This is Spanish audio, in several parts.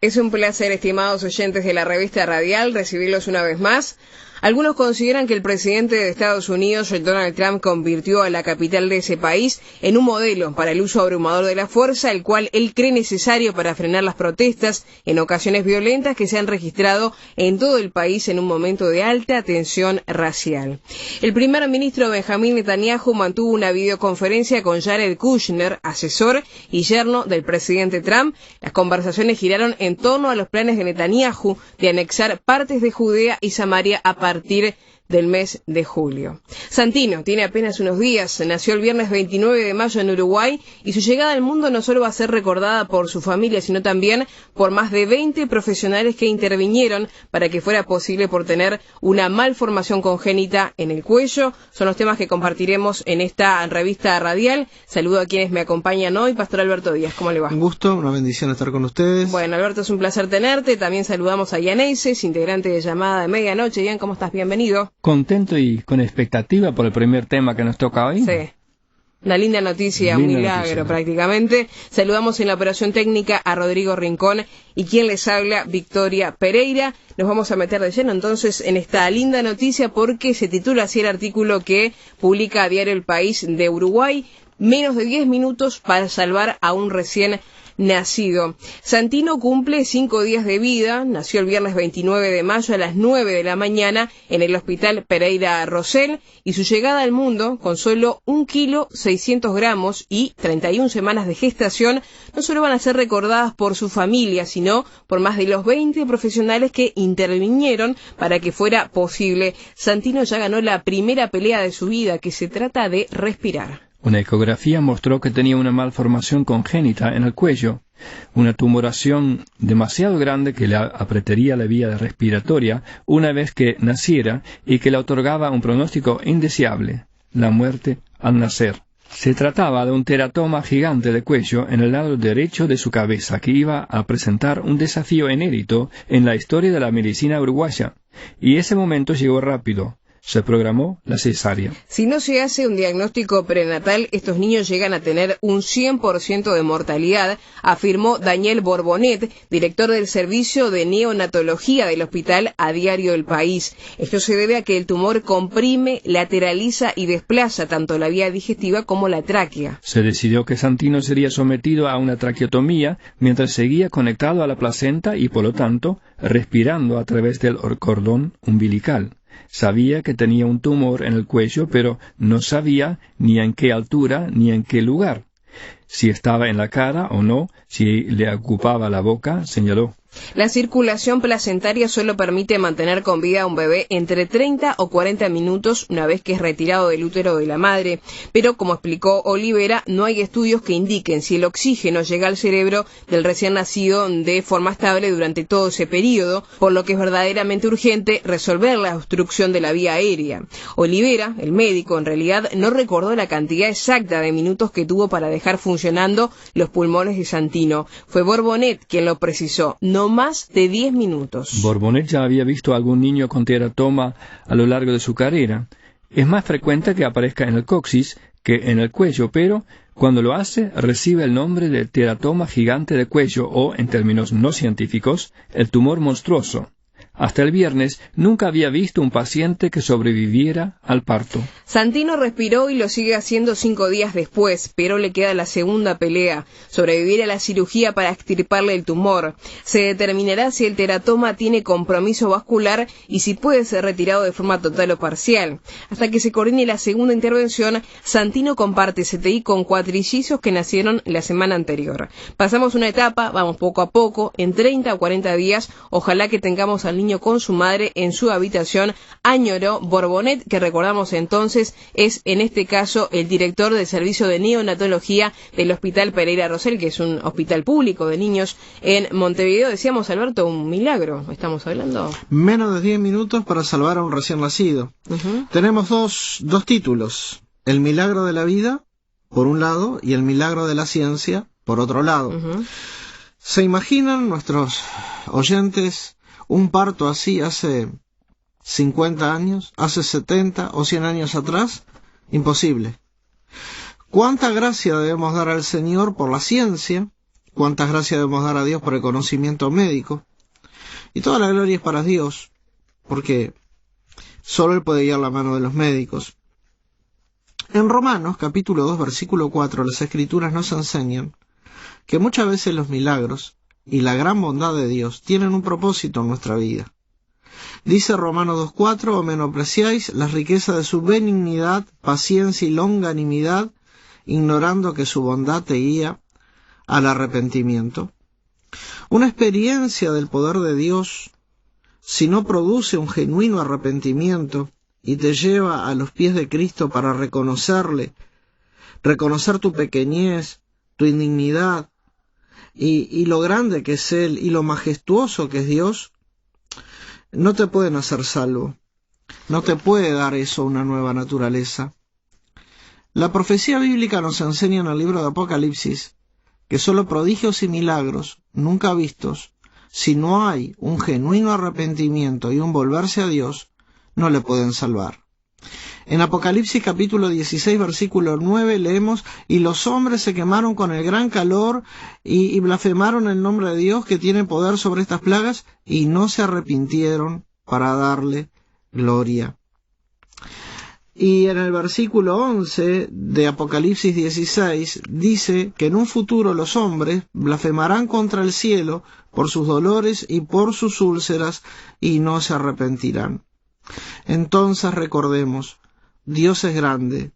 Es un placer, estimados oyentes de la revista Radial, recibirlos una vez más. Algunos consideran que el presidente de Estados Unidos, Donald Trump, convirtió a la capital de ese país en un modelo para el uso abrumador de la fuerza, el cual él cree necesario para frenar las protestas en ocasiones violentas que se han registrado en todo el país en un momento de alta tensión racial. El primer ministro Benjamín Netanyahu mantuvo una videoconferencia con Jared Kushner, asesor y yerno del presidente Trump. Las conversaciones giraron en torno a los planes de Netanyahu de anexar partes de Judea y Samaria a partir del mes de julio. Santino tiene apenas unos días, nació el viernes 29 de mayo en Uruguay y su llegada al mundo no solo va a ser recordada por su familia, sino también por más de 20 profesionales que intervinieron para que fuera posible por tener una malformación congénita en el cuello. Son los temas que compartiremos en esta revista radial. Saludo a quienes me acompañan hoy. Pastor Alberto Díaz, ¿cómo le va? Un gusto, una bendición estar con ustedes. Bueno, Alberto, es un placer tenerte. También saludamos a Ian Eises, integrante de Llamada de Medianoche. Ian, ¿cómo estás? Bienvenido. Contento y con expectativa por el primer tema que nos toca hoy. Sí. Una linda noticia, un milagro prácticamente. Saludamos en la operación técnica a Rodrigo Rincón y quien les habla, Victoria Pereira. Nos vamos a meter de lleno entonces en esta linda noticia porque se titula así el artículo que publica a Diario El País de Uruguay. Menos de 10 minutos para salvar a un recién nacido. Santino cumple 5 días de vida, nació el viernes 29 de mayo a las 9 de la mañana en el Hospital Pereira Rosell y su llegada al mundo con solo 1 kilo 600 gramos y 31 semanas de gestación no solo van a ser recordadas por su familia, sino por más de los 20 profesionales que intervinieron para que fuera posible. Santino ya ganó la primera pelea de su vida, que se trata de respirar. Una ecografía mostró que tenía una malformación congénita en el cuello, una tumoración demasiado grande que le apretaría la vía respiratoria una vez que naciera y que le otorgaba un pronóstico indeseable, la muerte al nacer. Se trataba de un teratoma gigante de cuello en el lado derecho de su cabeza que iba a presentar un desafío inédito en la historia de la medicina uruguaya, y ese momento llegó rápido. Se programó la cesárea. Si no se hace un diagnóstico prenatal, estos niños llegan a tener un 100% de mortalidad, afirmó Daniel Borbonet, director del servicio de neonatología del hospital, a Diario El País. Esto se debe a que el tumor comprime, lateraliza y desplaza tanto la vía digestiva como la tráquea. Se decidió que Santino sería sometido a una traqueotomía mientras seguía conectado a la placenta y, por lo tanto, respirando a través del cordón umbilical. Sabía que tenía un tumor en el cuello, pero no sabía ni en qué altura ni en qué lugar. Si estaba en la cara o no, si le ocupaba la boca, señaló. La circulación placentaria solo permite mantener con vida a un bebé entre 30 o 40 minutos una vez que es retirado del útero de la madre, pero como explicó Olivera, no hay estudios que indiquen si el oxígeno llega al cerebro del recién nacido de forma estable durante todo ese periodo, por lo que es verdaderamente urgente resolver la obstrucción de la vía aérea. Olivera, el médico, en realidad no recordó la cantidad exacta de minutos que tuvo para dejar funcionando los pulmones de Santino. Fue Borbonet quien lo precisó, no más de 10 minutos. Borbonet ya había visto a algún niño con teratoma a lo largo de su carrera. Es más frecuente que aparezca en el coxis que en el cuello, pero cuando lo hace recibe el nombre de teratoma gigante de cuello o, en términos no científicos, el tumor monstruoso. Hasta el viernes nunca había visto un paciente que sobreviviera al parto. Santino respiró y lo sigue haciendo 5 días después, pero le queda la segunda pelea, sobrevivir a la cirugía para extirparle el tumor. Se determinará si el teratoma tiene compromiso vascular y si puede ser retirado de forma total o parcial. Hasta que se coordine la segunda intervención, Santino comparte CTI con cuatrillizos que nacieron la semana anterior. Pasamos una etapa, vamos poco a poco, en 30 o 40 días, ojalá que tengamos al niño con su madre en su habitación, añoró Borbonet, que recordamos entonces es en este caso el director del servicio de neonatología del Hospital Pereira Rosell, que es un hospital público de niños en Montevideo. Decíamos, Alberto, un milagro, estamos hablando. Menos de 10 minutos para salvar a un recién nacido. Tenemos dos títulos: el milagro de la vida, por un lado, y el milagro de la ciencia, por otro lado. ¿Se imaginan nuestros oyentes un parto así hace 50 años, hace 70 o 100 años atrás? Imposible. ¿Cuánta gracia debemos dar al Señor por la ciencia cuántas gracias debemos dar a Dios por el conocimiento médico. Y toda la gloria es para Dios, porque solo Él puede guiar la mano de los médicos. En Romanos, capítulo 2, versículo 4, las Escrituras nos enseñan que muchas veces los milagros y la gran bondad de Dios tienen un propósito en nuestra vida. Dice Romanos 2.4, o menospreciáis las riquezas de su benignidad, paciencia y longanimidad, ignorando que su bondad te guía al arrepentimiento. Una experiencia del poder de Dios, si no produce un genuino arrepentimiento y te lleva a los pies de Cristo para reconocerle, reconocer tu pequeñez, tu indignidad y lo grande que es Él y lo majestuoso que es Dios, no te pueden hacer salvo. No te puede dar eso una nueva naturaleza. La profecía bíblica nos enseña en el libro de Apocalipsis que solo prodigios y milagros nunca vistos, si no hay un genuino arrepentimiento y un volverse a Dios, no le pueden salvar. En Apocalipsis capítulo 16, versículo 9 leemos: y los hombres se quemaron con el gran calor y blasfemaron el nombre de Dios que tiene poder sobre estas plagas y no se arrepintieron para darle gloria. Y en el versículo 11 de Apocalipsis 16 dice que en un futuro los hombres blasfemarán contra el cielo por sus dolores y por sus úlceras y no se arrepentirán. Entonces recordemos, Dios es grande,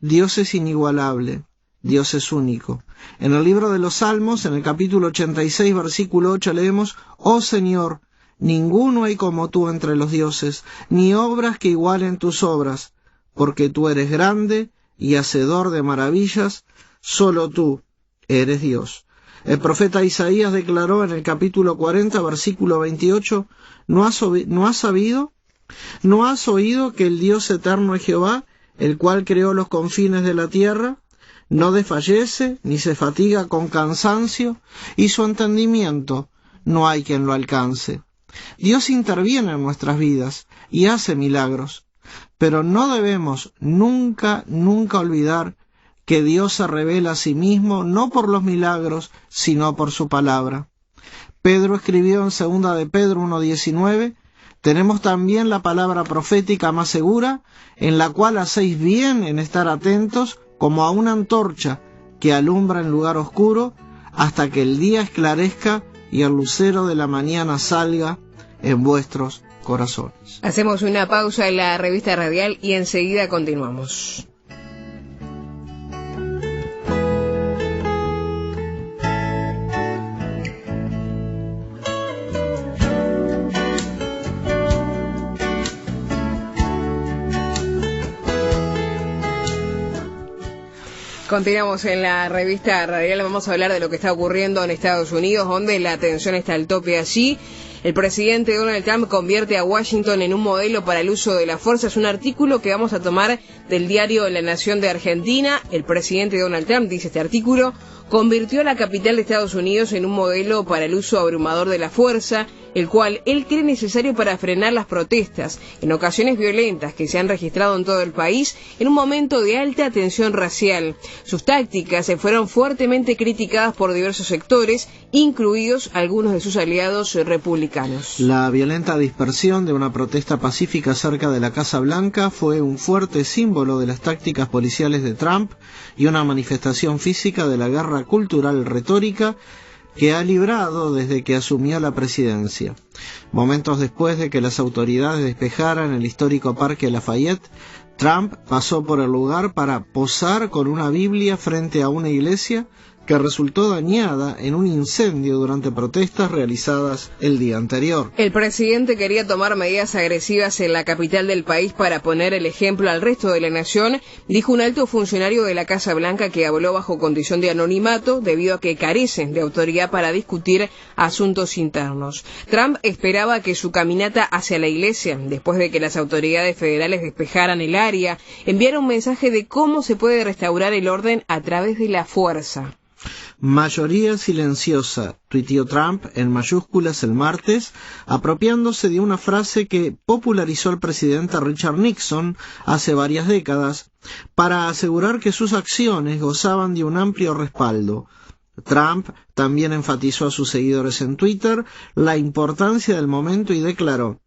Dios es inigualable, Dios es único. En el libro de los Salmos, en el capítulo 86, versículo 8 leemos: oh Señor, ninguno hay como tú entre los dioses, ni obras que igualen tus obras, porque tú eres grande y hacedor de maravillas, solo tú eres Dios. El profeta Isaías declaró en el capítulo 40, versículo 28, ¿No has oído que el Dios eterno es Jehová, el cual creó los confines de la tierra? No desfallece, ni se fatiga con cansancio, y su entendimiento no hay quien lo alcance. Dios interviene en nuestras vidas y hace milagros, pero no debemos nunca olvidar que Dios se revela a sí mismo no por los milagros, sino por su palabra. Pedro escribió en 2 de Pedro 1:19: tenemos también la palabra profética más segura, en la cual hacéis bien en estar atentos como a una antorcha que alumbra en lugar oscuro, hasta que el día esclarezca y el lucero de la mañana salga en vuestros corazones. Hacemos una pausa en la revista radial y enseguida continuamos. Continuamos en la revista radial, vamos a hablar de lo que está ocurriendo en Estados Unidos, donde la atención está al tope allí. El presidente Donald Trump convierte a Washington en un modelo para el uso de la fuerza. Es un artículo que vamos a tomar del diario La Nación de Argentina. El presidente Donald Trump, dice este artículo, convirtió a la capital de Estados Unidos en un modelo para el uso abrumador de la fuerza, el cual él cree necesario para frenar las protestas, en ocasiones violentas, que se han registrado en todo el país en un momento de alta tensión racial. Sus tácticas fueron fuertemente criticadas por diversos sectores, incluidos algunos de sus aliados republicanos. La violenta dispersión de una protesta pacífica cerca de la Casa Blanca fue un fuerte símbolo de las tácticas policiales de Trump y una manifestación física de la guerra cultural retórica que ha librado desde que asumió la presidencia. Momentos después de que las autoridades despejaran el histórico Parque Lafayette, Trump pasó por el lugar para posar con una Biblia frente a una iglesia que resultó dañada en un incendio durante protestas realizadas el día anterior. El presidente quería tomar medidas agresivas en la capital del país para poner el ejemplo al resto de la nación, dijo un alto funcionario de la Casa Blanca que habló bajo condición de anonimato debido a que carecen de autoridad para discutir asuntos internos. Trump esperaba que su caminata hacia la iglesia, después de que las autoridades federales despejaran el área, enviara un mensaje de cómo se puede restaurar el orden a través de la fuerza. Mayoría silenciosa, tuiteó Trump en mayúsculas el martes, apropiándose de una frase que popularizó el presidente Richard Nixon hace varias décadas, para asegurar que sus acciones gozaban de un amplio respaldo. Trump también enfatizó a sus seguidores en Twitter la importancia del momento y declaró: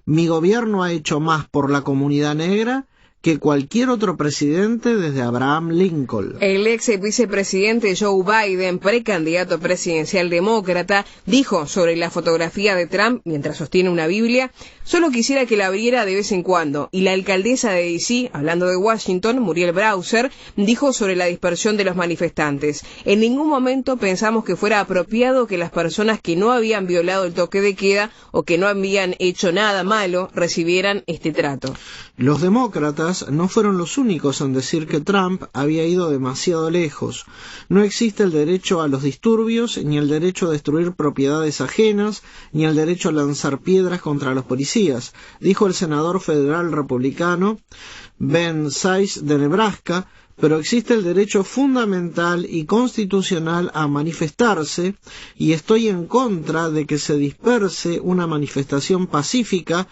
«Mi gobierno ha hecho más por la comunidad negra que cualquier otro presidente desde Abraham Lincoln». El ex vicepresidente Joe Biden, precandidato presidencial demócrata, dijo sobre la fotografía de Trump mientras sostiene una Biblia: «Solo quisiera que la abriera de vez en cuando». Y la alcaldesa de D.C., hablando de Washington, Muriel Bowser, dijo sobre la dispersión de los manifestantes: «En ningún momento pensamos que fuera apropiado que las personas que no habían violado el toque de queda o que no habían hecho nada malo recibieran este trato». Los demócratas no fueron los únicos en decir que Trump había ido demasiado lejos. No existe el derecho a los disturbios, ni el derecho a destruir propiedades ajenas, ni el derecho a lanzar piedras contra los policías, dijo el senador federal republicano Ben Sasse de Nebraska, pero existe el derecho fundamental y constitucional a manifestarse, y estoy en contra de que se disperse una manifestación pacífica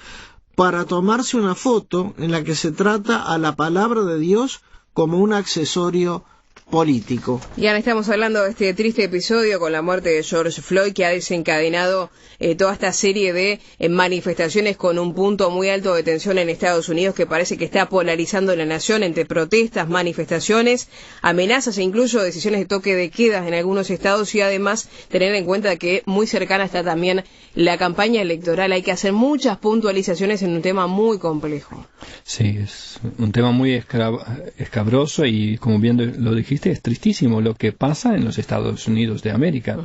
para tomarse una foto en la que se trata a la palabra de Dios como un accesorio político. Y ahora estamos hablando de este triste episodio con la muerte de George Floyd, que ha desencadenado toda esta serie de manifestaciones con un punto muy alto de tensión en Estados Unidos, que parece que está polarizando la nación entre protestas, manifestaciones, amenazas e incluso decisiones de toque de queda en algunos estados, y además tener en cuenta que muy cercana está también la campaña electoral. Hay que hacer muchas puntualizaciones en un tema muy complejo. Sí, es un tema muy escabroso y, como bien lo dijiste, es tristísimo lo que pasa en los Estados Unidos de América.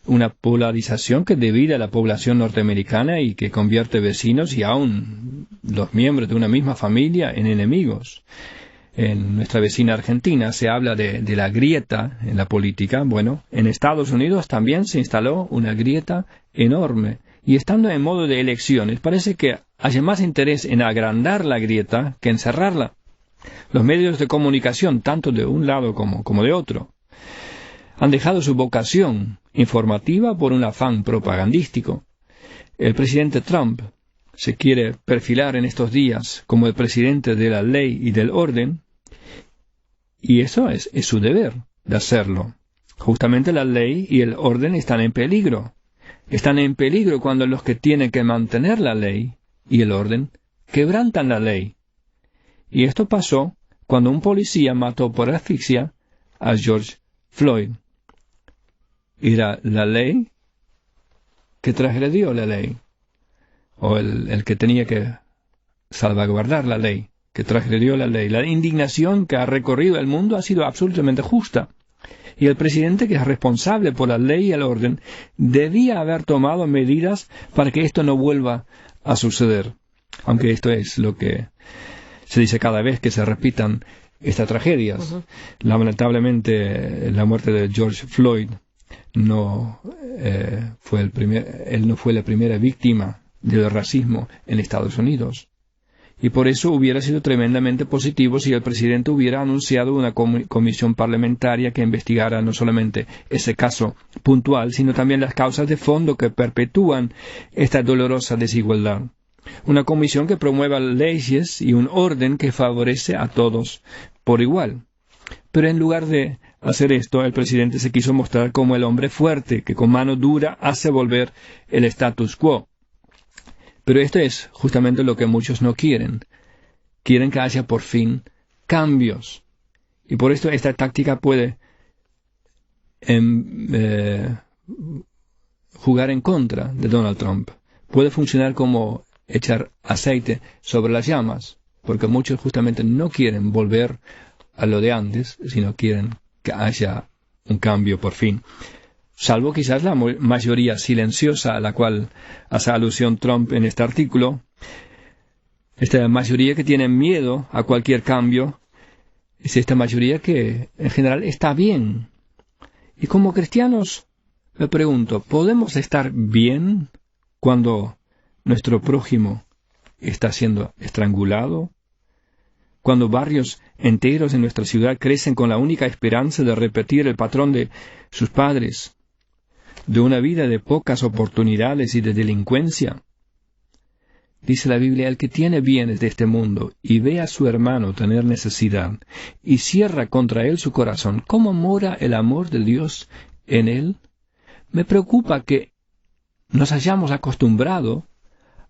Una polarización que divide a la población norteamericana y que convierte vecinos y aún los miembros de una misma familia en enemigos. En nuestra vecina Argentina se habla de la grieta en la política. Bueno, en Estados Unidos también se instaló una grieta enorme. Y estando en modo de elecciones, parece que haya más interés en agrandar la grieta que en cerrarla. Los medios de comunicación, tanto de un lado como de otro, han dejado su vocación informativa por un afán propagandístico. El presidente Trump se quiere perfilar en estos días como el presidente de la ley y del orden, y eso es su deber de hacerlo. Justamente la ley y el orden están en peligro. Están en peligro cuando los que tienen que mantener la ley y el orden quebrantan la ley. Y esto pasó cuando un policía mató por asfixia a George Floyd. Era la ley que transgredió la ley, o el que tenía que salvaguardar la ley, que transgredió la ley. La indignación que ha recorrido el mundo ha sido absolutamente justa. Y el presidente, que es responsable por la ley y el orden, debía haber tomado medidas para que esto no vuelva a suceder. Aunque esto es lo que se dice cada vez que se repitan estas tragedias. Lamentablemente, la muerte de George Floyd él no fue la primera víctima del racismo en Estados Unidos. Y por eso hubiera sido tremendamente positivo si el presidente hubiera anunciado una comisión parlamentaria que investigara no solamente ese caso puntual, sino también las causas de fondo que perpetúan esta dolorosa desigualdad. Una comisión que promueva leyes y un orden que favorece a todos por igual. Pero en lugar de hacer esto, el presidente se quiso mostrar como el hombre fuerte, que con mano dura hace volver el status quo. Pero esto es justamente lo que muchos no quieren. Quieren que haya por fin cambios. Y por esto esta táctica puede jugar en contra de Donald Trump. Puede funcionar como echar aceite sobre las llamas, porque muchos justamente no quieren volver a lo de antes, sino quieren que haya un cambio por fin. Salvo quizás la mayoría silenciosa a la cual hace alusión Trump en este artículo, esta mayoría que tiene miedo a cualquier cambio, es esta mayoría que en general está bien. Y como cristianos, me pregunto, ¿podemos estar bien cuando nuestro prójimo está siendo estrangulado? Cuando barrios enteros en nuestra ciudad crecen con la única esperanza de repetir el patrón de sus padres, de una vida de pocas oportunidades y de delincuencia. dice la Biblia, el que tiene bienes de este mundo y ve a su hermano tener necesidad y cierra contra él su corazón, ¿cómo mora el amor de Dios en él? Me preocupa que nos hayamos acostumbrado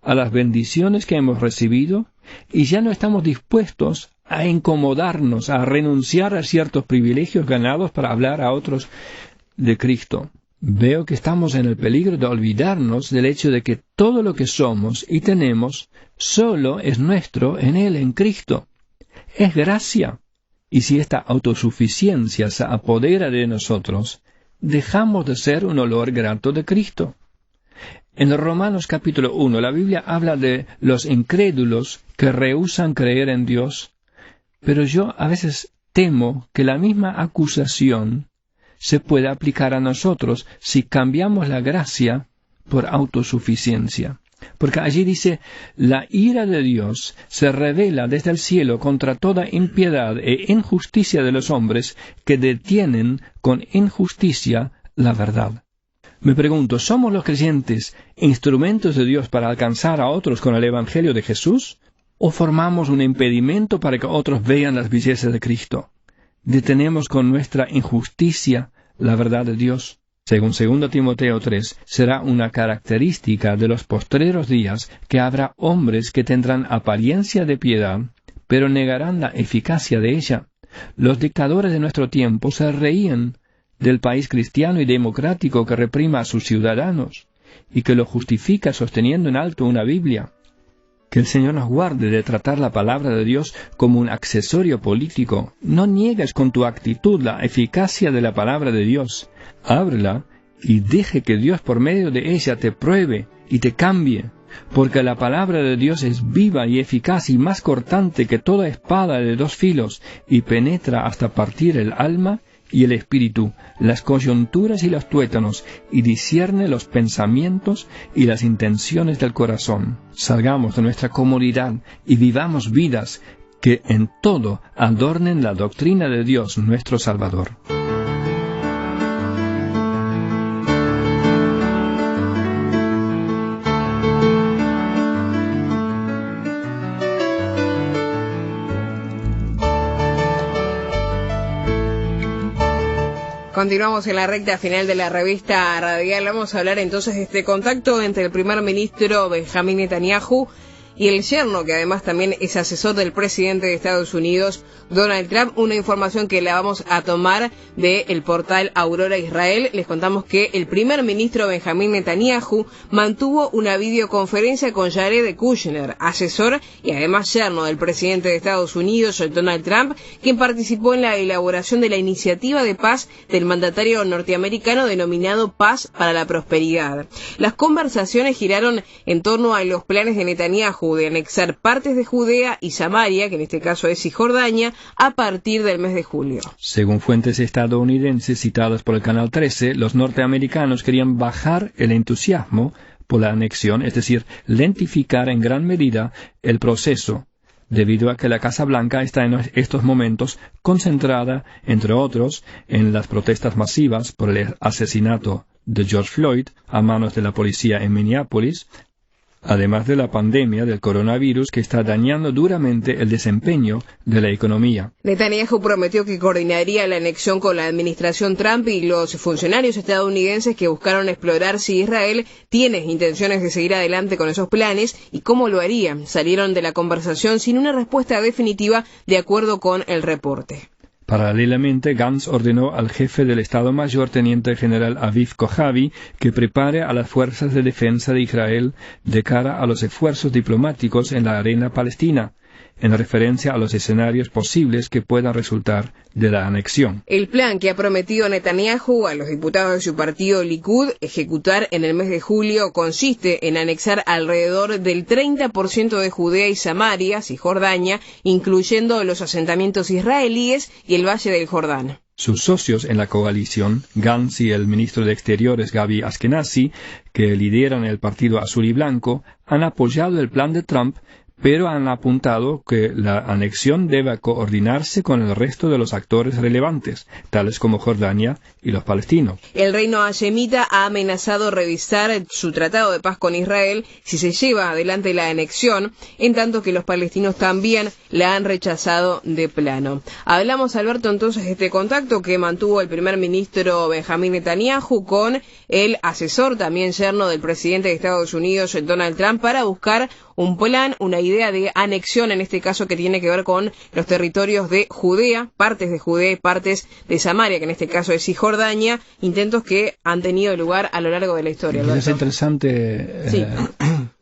a las bendiciones que hemos recibido y ya no estamos dispuestos a incomodarnos, a renunciar a ciertos privilegios ganados para hablar a otros de Cristo. Veo que estamos en el peligro de olvidarnos del hecho de que todo lo que somos y tenemos solo es nuestro en Él, en Cristo. Es gracia. Y si esta autosuficiencia se apodera de nosotros, dejamos de ser un olor grato de Cristo. En Romanos capítulo 1, la Biblia habla de los incrédulos que rehúsan creer en Dios, pero yo a veces temo que la misma acusación se puede aplicar a nosotros si cambiamos la gracia por autosuficiencia. Porque allí dice, la ira de Dios se revela desde el cielo contra toda impiedad e injusticia de los hombres que detienen con injusticia la verdad. Me pregunto, ¿somos los creyentes instrumentos de Dios para alcanzar a otros con el Evangelio de Jesús? ¿O formamos un impedimento para que otros vean las bellezas de Cristo? ¿Detenemos con nuestra injusticia la verdad de Dios? Según 2 Timoteo 3, será una característica de los postreros días que habrá hombres que tendrán apariencia de piedad, pero negarán la eficacia de ella. Los dictadores de nuestro tiempo se reían del país cristiano y democrático que reprima a sus ciudadanos y que lo justifica sosteniendo en alto una Biblia. Que el Señor nos guarde de tratar la palabra de Dios como un accesorio político. No niegues con tu actitud la eficacia de la palabra de Dios. Ábrela y deje que Dios por medio de ella te pruebe y te cambie, porque la palabra de Dios es viva y eficaz y más cortante que toda espada de 2 filos y penetra hasta partir el alma y el espíritu, las coyunturas y los tuétanos, y discierne los pensamientos y las intenciones del corazón. Salgamos de nuestra comodidad y vivamos vidas que en todo adornen la doctrina de Dios nuestro Salvador. Continuamos en la recta final de la revista radial. Vamos a hablar entonces de este contacto entre el primer ministro Benjamín Netanyahu y el yerno, que además también es asesor del presidente de Estados Unidos, Donald Trump. Una información que la vamos a tomar del portal Aurora Israel. Les contamos que el primer ministro Benjamín Netanyahu mantuvo una videoconferencia con Jared Kushner, asesor y además yerno del presidente de Estados Unidos, Donald Trump, quien participó en la elaboración de la iniciativa de paz del mandatario norteamericano denominado Paz para la Prosperidad. Las conversaciones giraron en torno a los planes de Netanyahu de anexar partes de Judea y Samaria, que en este caso es Cisjordania, a partir del mes de julio. Según fuentes estadounidenses citadas por el Canal 13, los norteamericanos querían bajar el entusiasmo por la anexión, es decir, lentificar en gran medida el proceso, debido a que la Casa Blanca está en estos momentos concentrada, entre otros, en las protestas masivas por el asesinato de George Floyd a manos de la policía en Minneapolis, además de la pandemia del coronavirus que está dañando duramente el desempeño de la economía. Netanyahu prometió que coordinaría la anexión con la administración Trump y los funcionarios estadounidenses que buscaron explorar si Israel tiene intenciones de seguir adelante con esos planes y cómo lo haría. Salieron de la conversación sin una respuesta definitiva de acuerdo con el reporte. Paralelamente, Gantz ordenó al jefe del Estado Mayor, teniente general Aviv Kojavi, que prepare a las fuerzas de defensa de Israel de cara a los esfuerzos diplomáticos en la arena palestina, en referencia a los escenarios posibles que puedan resultar de la anexión. El plan que ha prometido Netanyahu a los diputados de su partido Likud ejecutar en el mes de julio consiste en anexar alrededor del 30% de Judea y Samaria, Cisjordania, incluyendo los asentamientos israelíes y el Valle del Jordán. Sus socios en la coalición, Gantz y el ministro de Exteriores Gaby Ashkenazi, que lideran el partido azul y blanco, han apoyado el plan de Trump, pero han apuntado que la anexión debe coordinarse con el resto de los actores relevantes, tales como Jordania y los palestinos. El reino hashemita ha amenazado revisar su tratado de paz con Israel si se lleva adelante la anexión, en tanto que los palestinos también la han rechazado de plano. Hablamos, Alberto, entonces de este contacto que mantuvo el primer ministro Benjamín Netanyahu con el asesor, también yerno del presidente de Estados Unidos, Donald Trump, para buscar un plan, una idea de anexión, en este caso que tiene que ver con los territorios de Judea, partes de Judea y partes de Samaria, que en este caso es Cisjordania, intentos que han tenido lugar a lo largo de la historia. Es interesante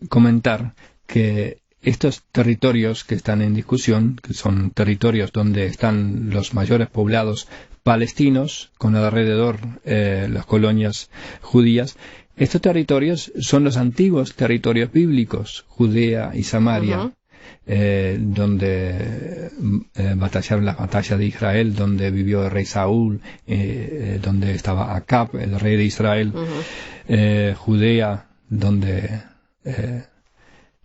comentar que estos territorios que están en discusión, que son territorios donde están los mayores poblados palestinos, con alrededor las colonias judías, estos territorios son los antiguos territorios bíblicos, Judea y Samaria, donde batallaron las batallas de Israel, donde vivió el rey Saúl, donde estaba Acab, el rey de Israel, Judea, donde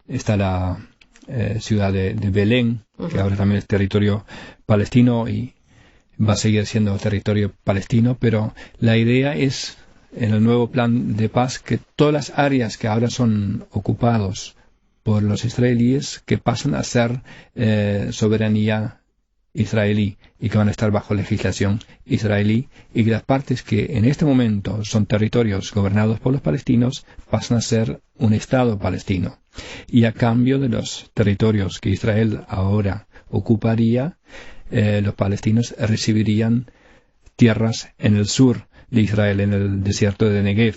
está la ciudad de Belén, que ahora también es territorio palestino y va a seguir siendo territorio palestino, pero la idea es, en el nuevo plan de paz, que todas las áreas que ahora son ocupadas por los israelíes, que pasan a ser soberanía israelí y que van a estar bajo legislación israelí, y que las partes que en este momento son territorios gobernados por los palestinos pasan a ser un Estado palestino. Y a cambio de los territorios que Israel ahora ocuparía, los palestinos recibirían tierras en el sur de Israel, en el desierto de Negev.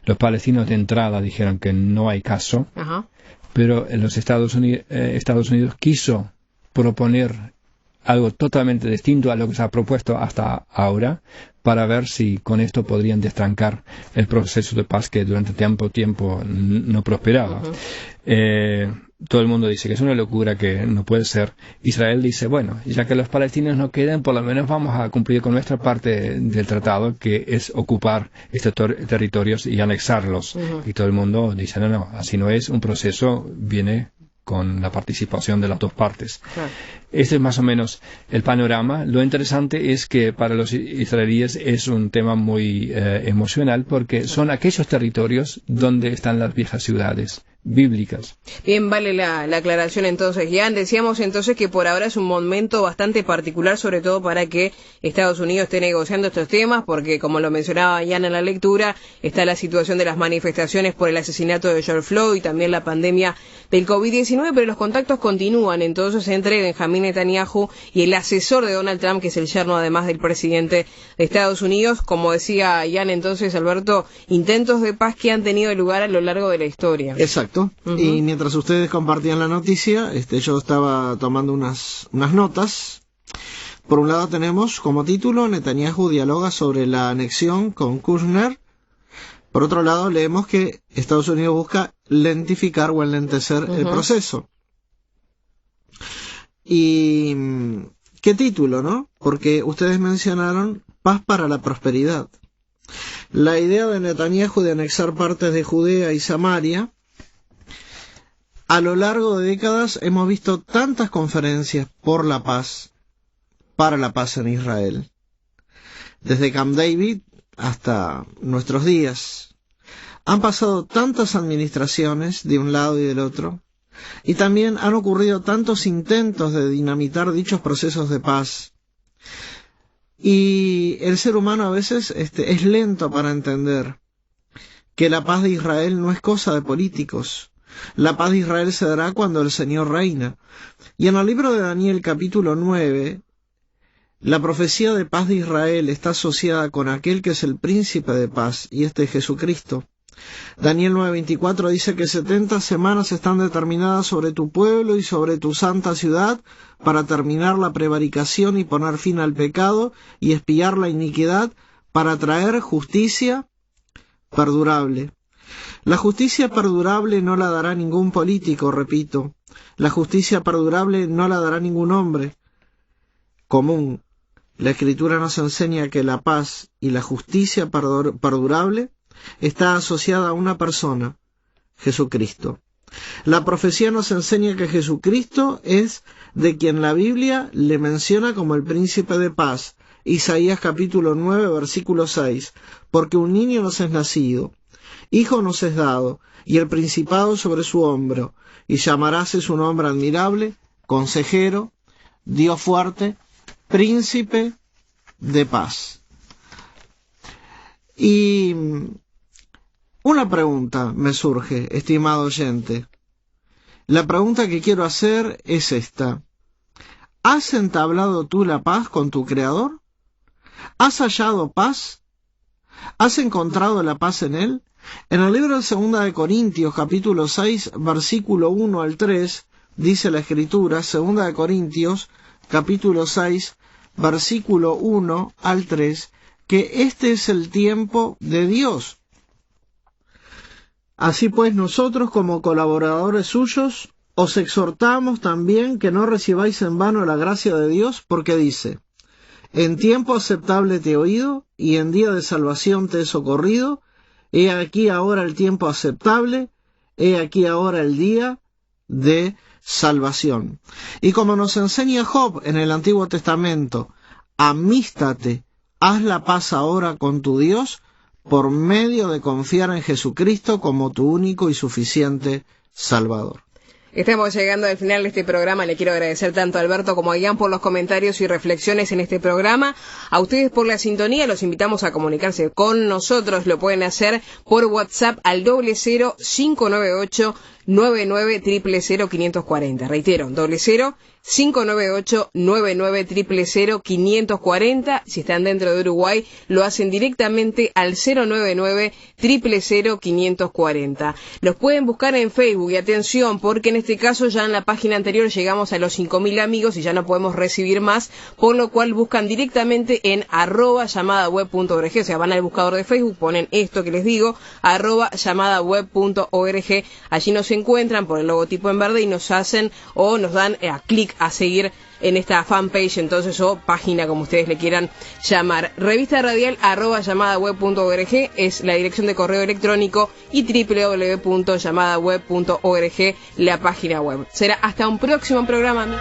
Los palestinos de entrada dijeron que no hay caso, pero en los Estados Unidos quiso proponer algo totalmente distinto a lo que se ha propuesto hasta ahora, para ver si con esto podrían destrancar el proceso de paz que durante tiempo no prosperaba. Todo el mundo dice que es una locura, que no puede ser. Israel dice, bueno, ya que los palestinos no queden, por lo menos vamos a cumplir con nuestra parte del tratado, que es ocupar estos territorios y anexarlos. Y todo el mundo dice, no, así no es. Un proceso viene con la participación de las dos partes. Este es más o menos el panorama. Lo interesante es que para los israelíes es un tema muy emocional, porque son aquellos territorios donde están las viejas ciudades bíblicas. Bien, vale la aclaración entonces. Ya decíamos entonces que por ahora es un momento bastante particular, sobre todo para que Estados Unidos esté negociando estos temas, porque como lo mencionaba ya en la lectura, está la situación de las manifestaciones por el asesinato de George Floyd y también la pandemia del COVID-19, pero los contactos continúan entonces entre Benjamín Netanyahu y el asesor de Donald Trump, que es el yerno además del presidente de Estados Unidos. Como decía Jan entonces, Alberto, intentos de paz que han tenido lugar a lo largo de la historia. Exacto. Y mientras ustedes compartían la noticia, yo estaba tomando unas notas. Por un lado tenemos como título: Netanyahu dialoga sobre la anexión con Kushner. Por otro lado leemos que Estados Unidos busca lentificar o enlentecer el proceso. Y qué título, ¿no? Porque ustedes mencionaron paz para la prosperidad. La idea de Netanyahu de anexar partes de Judea y Samaria. A lo largo de décadas hemos visto tantas conferencias por la paz, para la paz en Israel, desde Camp David hasta nuestros días. Han pasado tantas administraciones de un lado y del otro, y también han ocurrido tantos intentos de dinamitar dichos procesos de paz. Y el ser humano a veces es lento para entender que la paz de Israel no es cosa de políticos. La paz de Israel se dará cuando el Señor reina. Y en el libro de Daniel capítulo 9, la profecía de paz de Israel está asociada con aquel que es el príncipe de paz, y este es Jesucristo. Daniel 9:24 dice que 70 semanas están determinadas sobre tu pueblo y sobre tu santa ciudad para terminar la prevaricación y poner fin al pecado y expiar la iniquidad, para traer justicia perdurable. La justicia perdurable no la dará ningún político, repito. La justicia perdurable no la dará ningún hombre común. La Escritura nos enseña que la paz y la justicia perdurable está asociada a una persona, Jesucristo. La profecía nos enseña que Jesucristo es de quien la Biblia le menciona como el príncipe de paz. Isaías capítulo 9, versículo 6. Porque un niño nos es nacido, hijo nos es dado, y el principado sobre su hombro, y llamarase su nombre admirable, consejero, Dios fuerte, príncipe de paz. Y una pregunta me surge, estimado oyente. La pregunta que quiero hacer es esta. ¿Has entablado tú la paz con tu Creador? ¿Has hallado paz? ¿Has encontrado la paz en Él? En el libro de 2 de Corintios, capítulo 6, versículo 1 al 3, dice la Escritura, 2 de Corintios, capítulo 6, versículo 1 al 3, que este es el tiempo de Dios. Así pues, nosotros como colaboradores suyos, os exhortamos también que no recibáis en vano la gracia de Dios, porque dice, en tiempo aceptable te he oído, y en día de salvación te he socorrido. He aquí ahora el tiempo aceptable, he aquí ahora el día de salvación. Y como nos enseña Job en el Antiguo Testamento, amístate, haz la paz ahora con tu Dios, por medio de confiar en Jesucristo como tu único y suficiente Salvador. Estamos llegando al final de este programa. Le quiero agradecer tanto a Alberto como a Ian por los comentarios y reflexiones en este programa. A ustedes por la sintonía. Los invitamos a comunicarse con nosotros. Lo pueden hacer por WhatsApp al 00598-99000540. Reitero, 00598-99000540. Si están dentro de Uruguay, lo hacen directamente al 099-0000540. Los pueden buscar en Facebook, y atención, porque en este caso ya en la página anterior llegamos a los 5.000 amigos y ya no podemos recibir más, por lo cual buscan directamente en @llamadaweb.org, o sea, van al buscador de Facebook, ponen esto que les digo, @llamadaweb.org, allí nos encuentran por el logotipo en verde y nos hacen o nos dan a clic a seguir en esta fanpage, entonces, o página, como ustedes le quieran llamar. Revista radial @llamadaweb.org es la dirección de correo electrónico, y www.llamadaweb.org la página web. Será hasta un próximo programa.